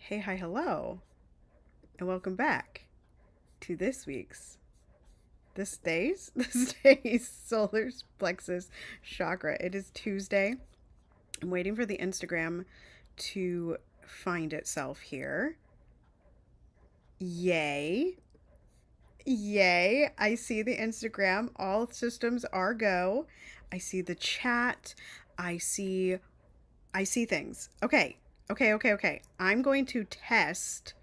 Hey, hi, hello, and welcome back to this day's solar plexus chakra. It is Tuesday. I'm waiting for the Instagram to find itself here. Yay. Yay. I see the Instagram. All systems are go. I see the chat. I see things. Okay. Okay. I'm going to test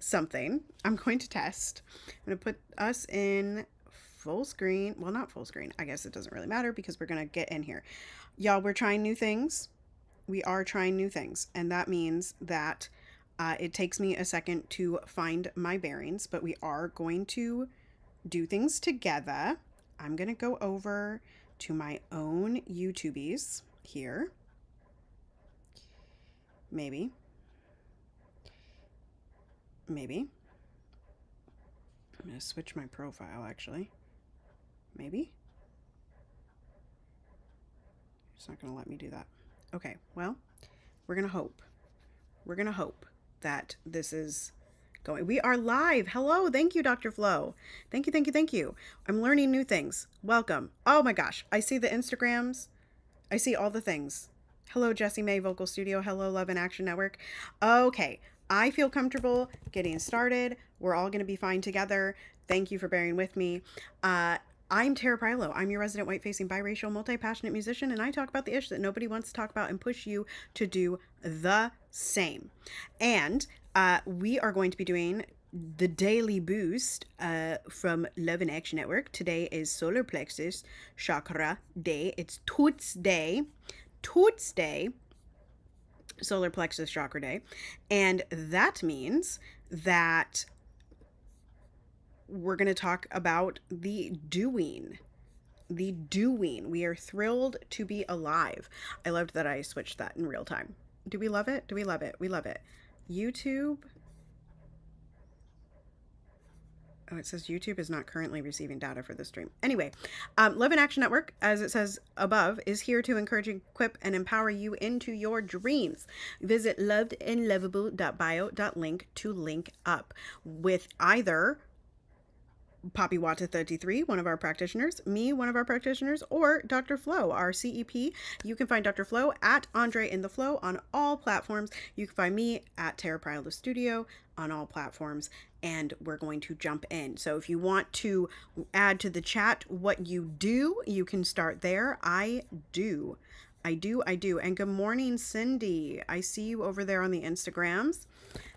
something. I'm going to test. I'm going to put us in full screen. Well, not full screen. I guess it doesn't really matter because we're going to get in here. Y'all, we're trying new things. We are trying new things. And that means that it takes me a second to find my bearings, but we are going to do things together. I'm going to go over to my own YouTubies here. Maybe. I'm going to switch my profile, actually. Maybe. It's not going to let me do that. Okay, well, we're going to hope. We're going to hope that this is going. We are live. Hello. Thank you, Dr. Flo. Thank you. I'm learning new things. Welcome. Oh my gosh. I see the Instagrams. I see all the things. Hello, Jessie May Vocal Studio. Hello, Love and Action Network. Okay. I feel comfortable getting started. We're all going to be fine together. Thank you for bearing with me. I'm Tara Priolo. I'm your resident white-facing biracial multi-passionate musician, and I talk about the ish that nobody wants to talk about and push you to do the same. And we are going to be doing the daily boost from Love and Action Network. Today is Solar Plexus Chakra Day. It's Toots Day. Solar Plexus Chakra Day. And that means that we're going to talk about the doing. We are thrilled to be alive. I loved that I switched that in real time. Do we love it? We love it. YouTube. Oh, it says YouTube is not currently receiving data for this stream. Anyway, Love and Action Network, as it says above, is here to encourage, equip, and empower you into your dreams. Visit lovedandlovable.bio.link to link up with either Poppy Wata 33, one of our practitioners, me, one of our practitioners, or Dr. Flo, our CEP. You can find Dr. Flo at Andre in the Flow on all platforms. You can find me at Tara Priolo Studio on all platforms, and we're going to jump in. So if you want to add to the chat what you do, you can start there. I do. And good morning, Cindy. I see you over there on the Instagrams.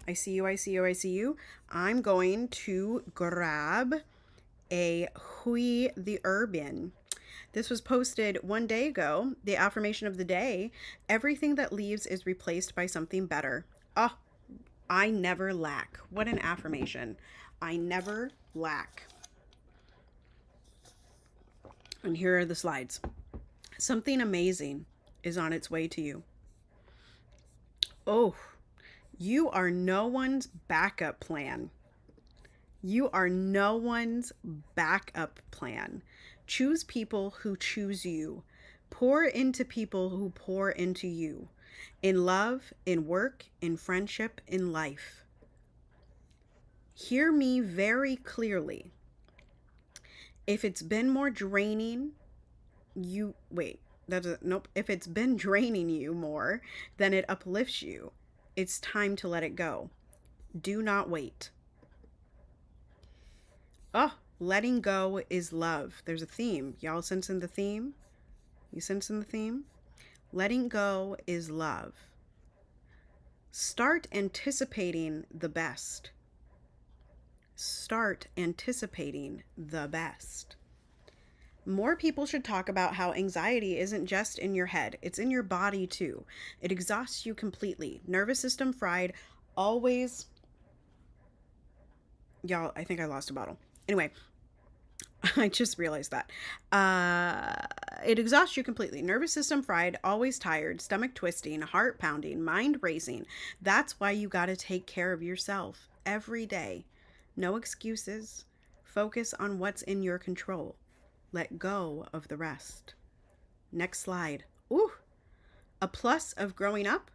I see you. I'm going to grab a Hui the Urban. This was posted one day ago. The affirmation of the day: everything that leaves is replaced by something better. Oh, I never lack. What an affirmation. I never lack. And here are the slides. Something amazing is on its way to you. Oh, you are no one's backup plan. Choose people who choose you. Pour into people who pour into you. In love, in work, in friendship, in life. Hear me very clearly. If it's been more draining, if it's been draining you more than it uplifts you, it's time to let it go. Do not wait. Oh, letting go is love. There's a theme. Y'all sensing the theme? You sensing the theme? Letting go is love. Start anticipating the best. More people should talk about how anxiety isn't just in your head. It's in your body too. It exhausts you completely. Nervous system fried. Always. Y'all, I think I lost a bottle. Anyway, I just realized that. It exhausts you completely. Nervous system fried, always tired, stomach twisting, heart pounding, mind racing. That's why you got to take care of yourself every day. No excuses. Focus on what's in your control. Let go of the rest. Next slide. Ooh, a plus of growing up.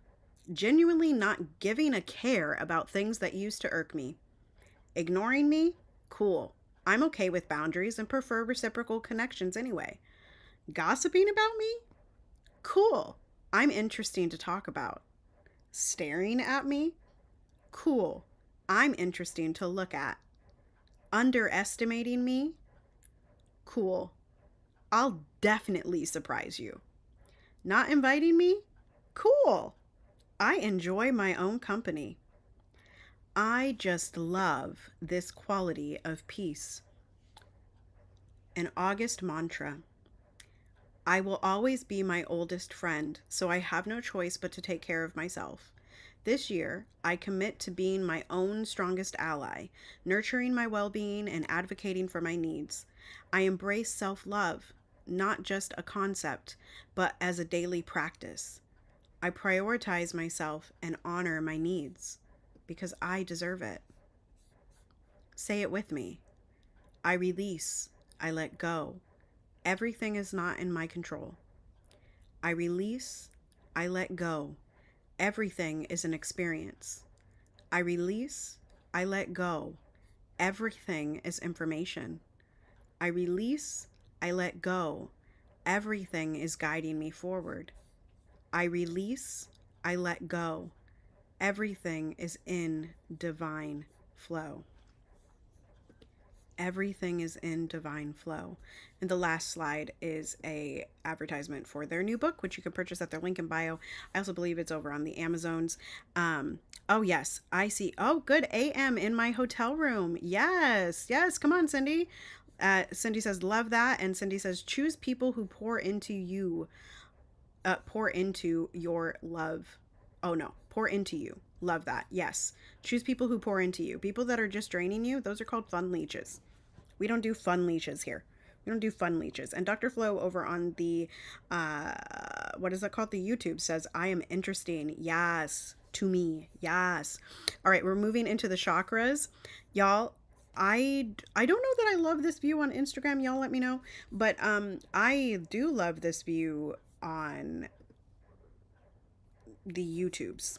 Genuinely not giving a care about things that used to irk me. Ignoring me? Cool. I'm okay with boundaries and prefer reciprocal connections anyway. Gossiping about me? Cool. I'm interesting to talk about. Staring at me? Cool. I'm interesting to look at. Underestimating me? Cool. I'll definitely surprise you. Not inviting me? Cool. I enjoy my own company. I just love this quality of peace. An August mantra. I will always be my oldest friend, so I have no choice but to take care of myself. This year, I commit to being my own strongest ally, nurturing my well-being and advocating for my needs. I embrace self-love, not just a concept, but as a daily practice. I prioritize myself and honor my needs because I deserve it. Say it with me. I release, I let go. Everything is not in my control. I release, I let go. Everything is an experience. I release, I let go. Everything is information. I release, I let go. Everything is guiding me forward. I release, I let go. Everything is in divine flow. Everything is in divine flow. And the last slide is a advertisement for their new book, which you can purchase at their link in bio. I also believe it's over on the Amazons. Oh yes, I see. Oh, good AM in my hotel room. Yes, come on, Cindy. Cindy says, love that. And Cindy says, choose people who pour into you. Pour into your love. Oh no, pour into you. Love that. Yes. Choose people who pour into you. People that are just draining you, those are called fun leeches. We don't do fun leeches here. We don't do fun leeches. And Dr. Flo over on the, what is that called? The YouTube says, I am interesting. Yes. To me. Yes. All right. We're moving into the chakras. Y'all, I don't know that I love this view on Instagram. Y'all let me know. But I do love this view on the YouTubes.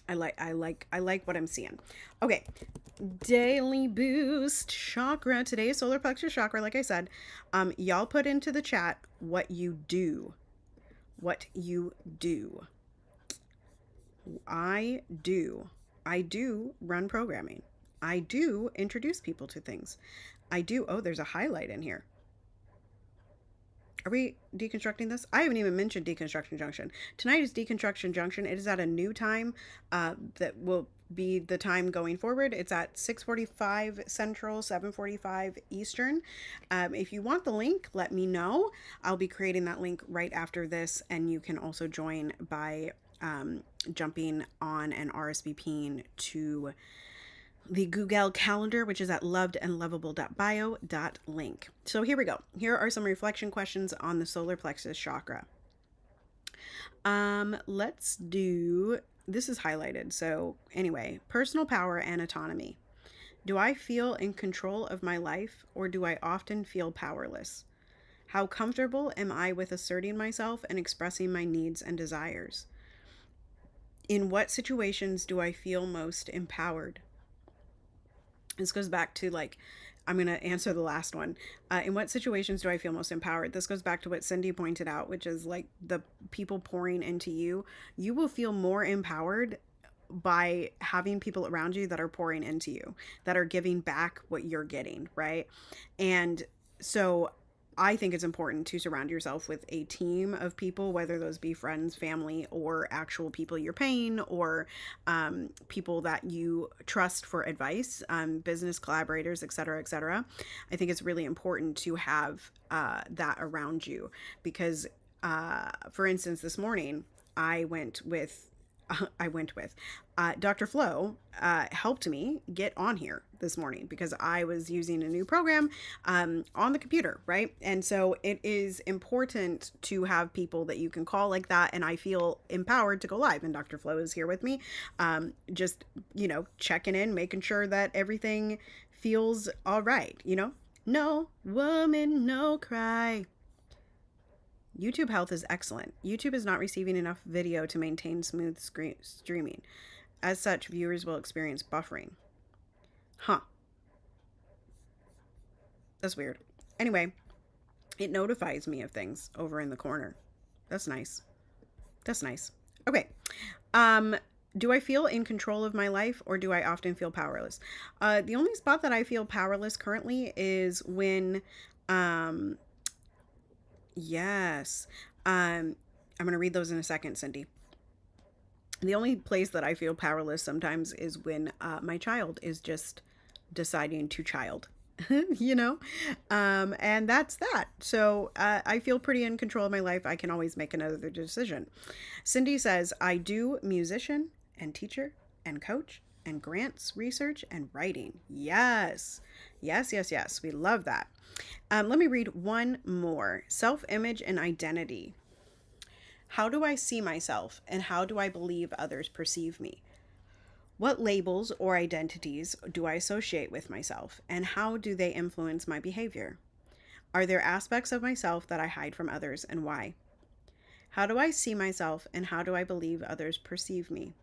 I like what I'm seeing. Okay. Daily boost chakra. Today's solar plexus chakra, like I said. Y'all put into the chat what you do. What you do. I do run programming. I do introduce people to things. I do. Oh, there's a highlight in here. Are we deconstructing this? I haven't even mentioned Deconstruction Junction. Tonight is Deconstruction Junction. It is at a new time that will be the time going forward. It's at 6:45 Central, 7:45 Eastern. If you want the link, let me know. I'll be creating that link right after this, and you can also join by jumping on and RSVPing to the Google Calendar, which is at lovedandlovable.bio.link. So here we go. Here are some reflection questions on the solar plexus chakra. Let's do, this is highlighted. So anyway, personal power and autonomy. Do I feel in control of my life, or do I often feel powerless? How comfortable am I with asserting myself and expressing my needs and desires? In what situations do I feel most empowered? This goes back to, like, I'm going to answer the last one. In what situations do I feel most empowered? This goes back to what Cindy pointed out, which is like the people pouring into you. You will feel more empowered by having people around you that are pouring into you, that are giving back what you're getting, right? And so I think it's important to surround yourself with a team of people, whether those be friends, family, or actual people you're paying, or people that you trust for advice, business collaborators, etc., etc. I think it's really important to have that around you because, for instance, this morning I went with Dr. Flo helped me get on here this morning because I was using a new program on the computer, right? And so it is important to have people that you can call like that, and I feel empowered to go live. And Dr. Flo is here with me, just, checking in, making sure that everything feels all right, No woman, no cry. YouTube health is excellent. YouTube is not receiving enough video to maintain smooth streaming. As such, viewers will experience buffering. Huh. That's weird. Anyway, it notifies me of things over in the corner. That's nice. That's nice. Okay. Do I feel in control of my life, or do I often feel powerless? The only spot that I feel powerless currently is when, yes. I'm going to read those in a second, Cindy. The only place that I feel powerless sometimes is when my child is just deciding to child. You know, and that's that. So I feel pretty in control of my life. I can always make another decision. Cindy says, I do musician and teacher and coach and grants research and writing. Yes, yes, yes, yes. We love that. Let me read one more. Self-image and identity. How do I see myself, and how do I believe others perceive me? What labels or identities do I associate with myself, and how do they influence my behavior? Are there aspects of myself that I hide from others, and why? How do I see myself, and how do I believe others perceive me?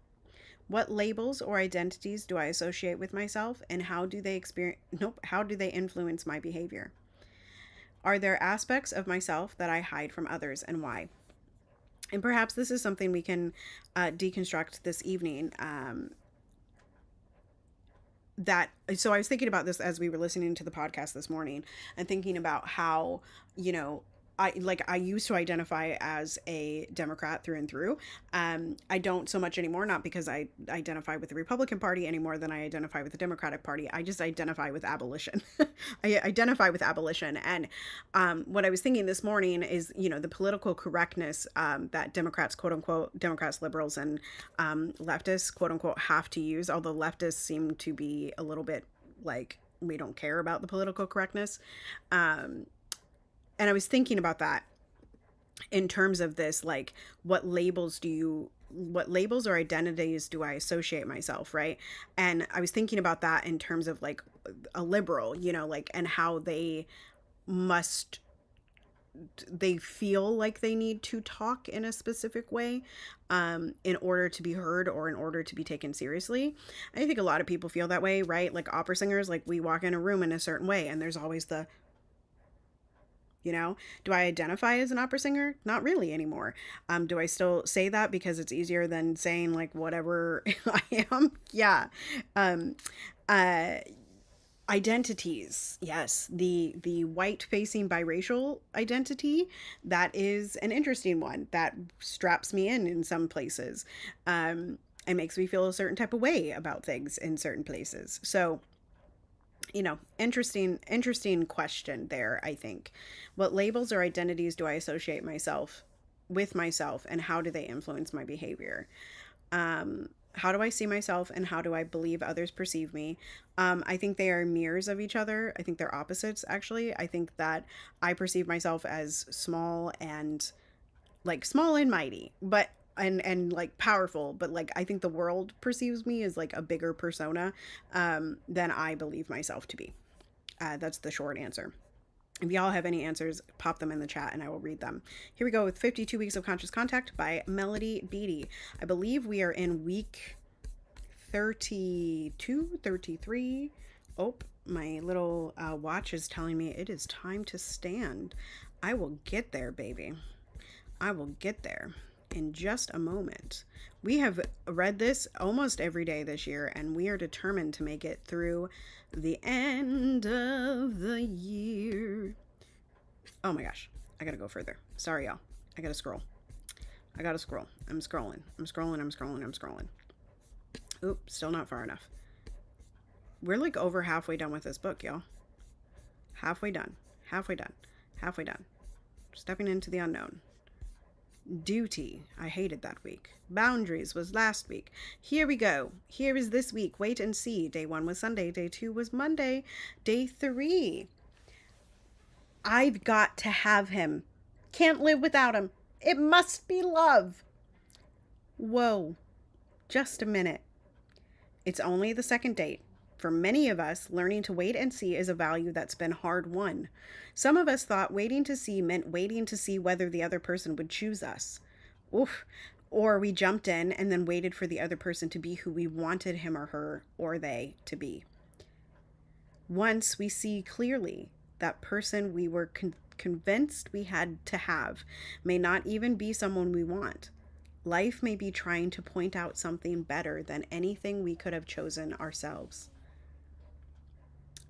What labels or identities do I associate with myself, and how do they influence my behavior? Are there aspects of myself that I hide from others, and why? And perhaps this is something we can deconstruct this evening. So I was thinking about this as we were listening to the podcast this morning, and thinking about how, I used to identify as a Democrat through and through. I don't so much anymore, not because I identify with the Republican Party any more than I identify with the Democratic Party. I just identify with abolition. I identify with abolition. And what I was thinking this morning is, the political correctness that Democrats, quote unquote, Democrats, liberals, and leftists, quote unquote, have to use, although leftists seem to be a little bit like, we don't care about the political correctness. And I was thinking about that in terms of this, like, what labels or identities do I associate myself, right? And I was thinking about that in terms of like a liberal, and how they feel like they need to talk in a specific way in order to be heard or in order to be taken seriously. I think a lot of people feel that way, right? Like opera singers, like we walk in a room in a certain way and there's always the, do I identify as an opera singer? Not really anymore. Do I still say that because it's easier than saying like whatever I am? Yeah. Identities. Yes. The white facing biracial identity. That is an interesting one that straps me in some places. It makes me feel a certain type of way about things in certain places. So, interesting question there, I think. What labels or identities do I associate myself with myself, and how do they influence my behavior? How do I see myself, and how do I believe others perceive me? I think they are mirrors of each other. I think they're opposites, actually. I think that I perceive myself as small and mighty, but and like powerful, but like I think the world perceives me as like a bigger persona than I believe myself to be. That's the short answer. If y'all have any answers, pop them in the chat and I will read them. Here we go with 52 Weeks of Conscious Contact by Melody Beatty. I believe we are in week 32, 33. Oh, my little watch is telling me it is time to stand. I will get there, baby. I will get there in just a moment. We have read this almost every day this year, and we are determined to make it through the end of the year. Oh my gosh, I gotta go further. Sorry, y'all. I gotta scroll. I'm scrolling. Oop, still not far enough. We're like over halfway done with this book, y'all. Halfway done. Stepping into the unknown. Duty, I hated that week. Boundaries was last week. Here we go. Here is this week. Wait and see. Day 1 was Sunday. Day 2 was Monday. Day 3. I've got to have him. Can't live without him. It must be love. Whoa. Just a minute. It's only the second date. For many of us, learning to wait and see is a value that's been hard won. Some of us thought waiting to see meant waiting to see whether the other person would choose us. Oof. Or we jumped in and then waited for the other person to be who we wanted him or her or they to be. Once we see clearly that person we were convinced we had to have may not even be someone we want. Life may be trying to point out something better than anything we could have chosen ourselves.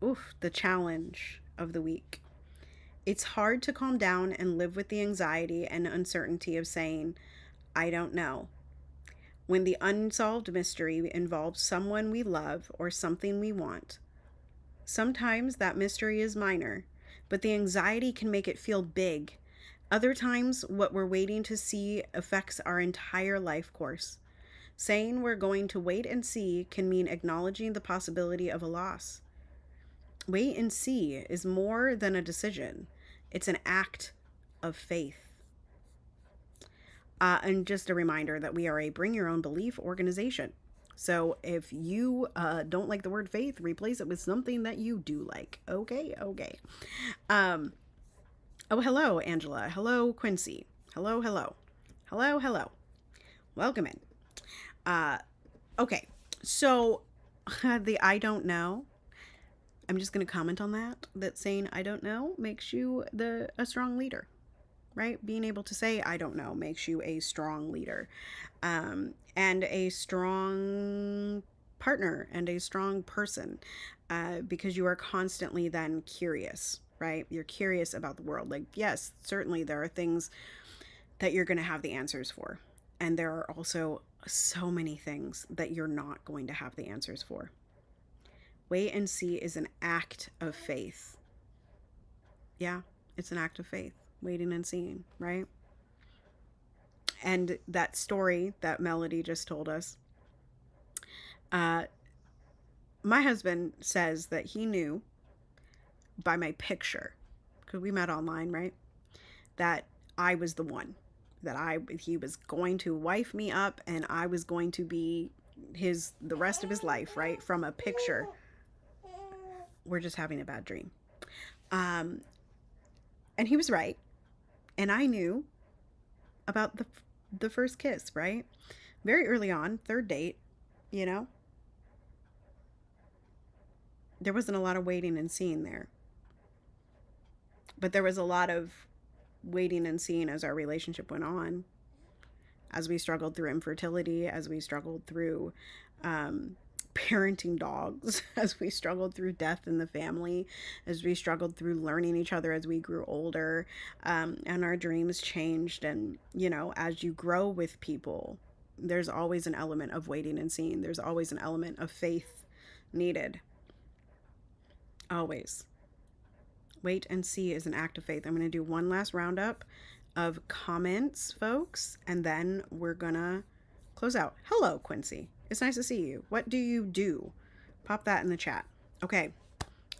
Oof, the challenge of the week. It's hard to calm down and live with the anxiety and uncertainty of saying, I don't know. When the unsolved mystery involves someone we love or something we want. Sometimes that mystery is minor, but the anxiety can make it feel big. Other times, what we're waiting to see affects our entire life course. Saying we're going to wait and see can mean acknowledging the possibility of a loss. Wait and see is more than a decision. It's an act of faith. And just a reminder that we are a bring your own belief organization. So if you don't like the word faith, replace it with something that you do like. Okay. Oh, hello, Angela. Hello, Quincy. Hello. Welcome in. Okay. So the I don't know. I'm just going to comment on that saying I don't know makes you a strong leader, right? Being able to say I don't know makes you a strong leader. And a strong partner and a strong person, because you are constantly then curious, right? You're curious about the world. Like, yes, certainly there are things that you're going to have the answers for. And there are also so many things that you're not going to have the answers for. Wait and see is an act of faith. Yeah, it's an act of faith, waiting and seeing, right? And that story that Melody just told us, my husband says that he knew by my picture, because we met online, right, that I was the one, that he was going to wife me up and I was going to be the rest of his life, right, from a picture. We're just having a bad dream. And he was right. And I knew about the first kiss, right? Very early on, third date, there wasn't a lot of waiting and seeing there. But there was a lot of waiting and seeing as our relationship went on, as we struggled through infertility, as we struggled through parenting dogs, as we struggled through death in the family, as we struggled through learning each other as we grew older, and our dreams changed. And, as you grow with people, there's always an element of waiting and seeing. There's always an element of faith needed. Always. Wait and see is an act of faith. I'm going to do one last roundup of comments, folks, and then we're going to close out. Hello, Quincy. It's nice to see you. What do you do? Pop that in the chat. Okay,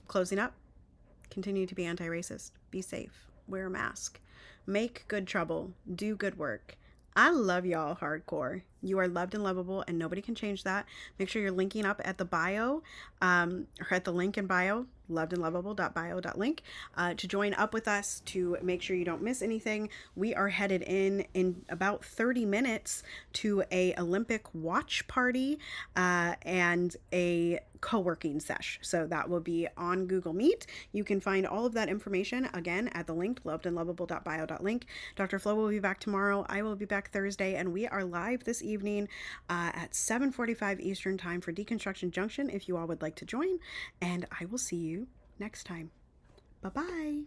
closing up. Continue to be anti-racist. Be safe. Wear a mask. Make good trouble. Do good work. I love y'all hardcore. You are loved and lovable, and nobody can change that. Make sure you're linking up at the bio, or at the link in bio, lovedandlovable.bio.link, to join up with us to make sure you don't miss anything. We are headed in about 30 minutes to a Olympic watch party and a co-working sesh. So that will be on Google Meet. You can find all of that information again at the link, lovedandlovable.bio.link. Dr. Flo will be back tomorrow. I will be back Thursday, and we are live this evening at 7:45 Eastern time for Deconstruction Junction if you all would like to join, and I will see you next time. Bye-bye.